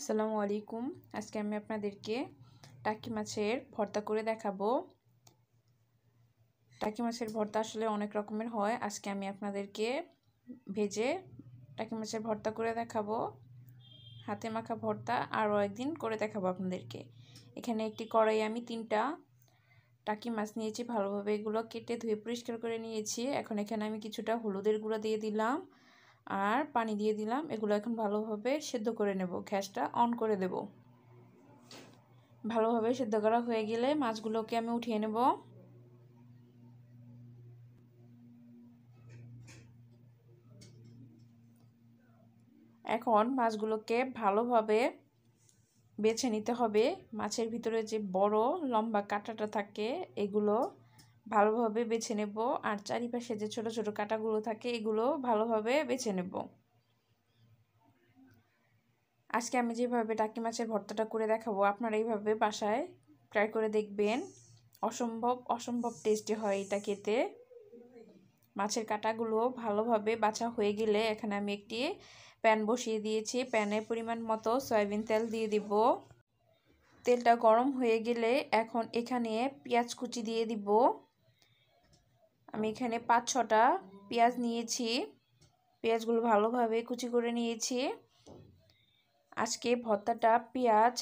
আসসালামু আলাইকুম। আজকে আমি আপনাদেরকে টাকি মাছের ভর্তা করে দেখাবো। টাকি মাছের ভর্তা আসলে অনেক রকমের হয়। আজকে আমি আপনাদেরকে ভেজে টাকি মাছের ভর্তা করে দেখাবো। হাতে মাখা ভর্তা আরও একদিন করে দেখাবো আপনাদেরকে। এখানে একটি কড়াই আমি 3টা টাকি মাছ নিয়েছি, ভালোভাবে এগুলো কেটে ধুয়ে পরিষ্কার করে নিয়েছি। এখন এখানে আমি কিছুটা হলুদের গুঁড়া দিয়ে দিলাম আর পানি দিয়ে দিলাম। এগুলো এখন ভালোভাবে সেদ্ধ করে নেব। গ্যাসটা অন করে দেব। ভালোভাবে সেদ্ধ করা হয়ে গেলে মাছগুলোকে আমি উঠিয়ে নেব। এখন মাছগুলোকে ভালোভাবে বেছে নিতে হবে। মাছের ভিতরে যে বড় লম্বা কাঁটাটা থাকে এগুলো ভালোভাবে বেছে নেব, আর চারিপাশে যে ছোট ছোট কাঁটাগুলো থাকে এগুলো ভালোভাবে বেছে নেব। আজকে আমি যেভাবে টাকি মাছের ভর্তাটা করে দেখাবো আপনারা এইভাবে বাসায় ট্রাই করে দেখবেন। অসম্ভব টেস্টি হয় এটা খেতে। মাছের কাঁটাগুলো ভালোভাবে বাছা হয়ে গেলে এখানে আমি একটি প্যান বসিয়ে দিয়েছি। প্যানে পরিমাণ মতো সয়াবিন তেল দিয়ে দিব। তেলটা গরম হয়ে গেলে এখন এখানে পেঁয়াজ কুচি দিয়ে দিব। আমি এখানে 5-6টা পেঁয়াজ নিয়েছি। পেঁয়াজগুলো ভালোভাবে কুচি করে নিয়েছি। আজকে ভর্তাটা পেঁয়াজ,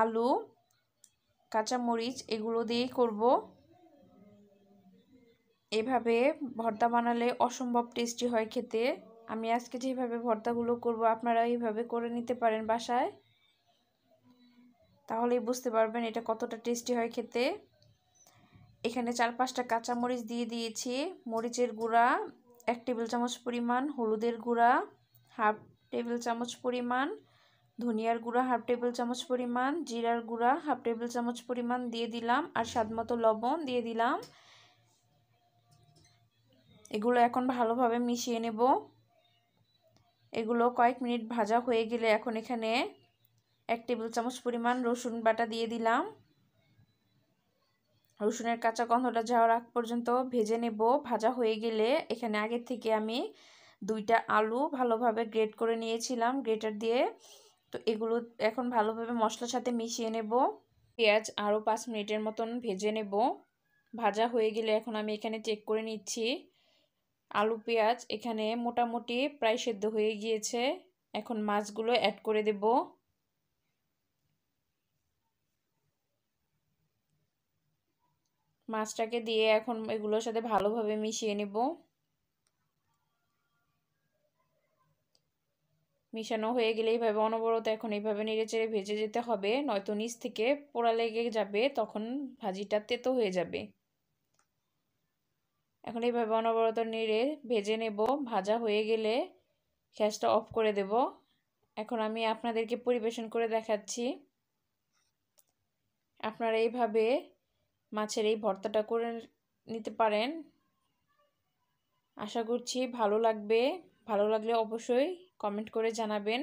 আলু, কাঁচামরিচ এগুলো দিয়েই করব। এভাবে ভর্তা বানালে অসম্ভব টেস্টি হয় খেতে। আমি আজকে যেভাবে ভর্তাগুলো করব আপনারা এইভাবে করে নিতে পারেন বাসায়, তাহলেই বুঝতে পারবেন এটা কতটা টেস্টি হয় খেতে। এখানে 4-5টা কাঁচামরিচ দিয়ে দিয়েছি। মরিচের গুঁড়া 1 টেবিল চামচ পরিমাণ, হলুদের গুঁড়া 1/2 টেবিল চামচ পরিমাণ, ধনিয়ার গুঁড়া 1/2 টেবিল চামচ পরিমাণ, জিরার গুঁড়া 1/2 টেবিল চামচ পরিমাণ দিয়ে দিলাম, আর স্বাদমতো লবণ দিয়ে দিলাম। এগুলো এখন ভালোভাবে মিশিয়ে নেব। এগুলো কয়েক মিনিট ভাজা হয়ে গেলে এখন এখানে 1 টেবিল চামচ পরিমাণ রসুন বাটা দিয়ে দিলাম। রসুনের কাঁচা গন্ধটা যাওয়ার আগ পর্যন্ত ভেজে নেব। ভাজা হয়ে গেলে এখানে আগে থেকে আমি 2টা আলু ভালোভাবে গ্রেট করে নিয়েছিলাম গ্রেটার দিয়ে। তো এগুলো এখন ভালোভাবে মশলার সাথে মিশিয়ে নেব। পেঁয়াজ আরও 5 মিনিটের মতন ভেজে নেব। ভাজা হয়ে গেলে এখন আমি এখানে চেক করে নিচ্ছি। আলু পেঁয়াজ এখানে মোটামুটি প্রায় সেদ্ধ হয়ে গিয়েছে। এখন মাছগুলো অ্যাড করে দেব। মাছটাকে দিয়ে এখন এগুলোর সাথে ভালোভাবে মিশিয়ে নেব। মিশানো হয়ে গেলে এইভাবে অনবরত এখন এইভাবে নেড়েচেড়ে ভেজে যেতে হবে, নয়তো নিচ থেকে পোড়া লেগে যাবে, তখন ভাজিটা তেতো হয়ে যাবে। এখন এইভাবে অনবরত নেড়ে ভেজে নেব। ভাজা হয়ে গেলে গ্যাসটা অফ করে দেব। এখন আমি আপনাদেরকে পরিবেশন করে দেখাচ্ছি। আপনারা এইভাবে মাছের এই ভর্তাটা করে নিতে পারেন। আশা করছি ভালো লাগবে। ভালো লাগলে অবশ্যই কমেন্ট করে জানাবেন।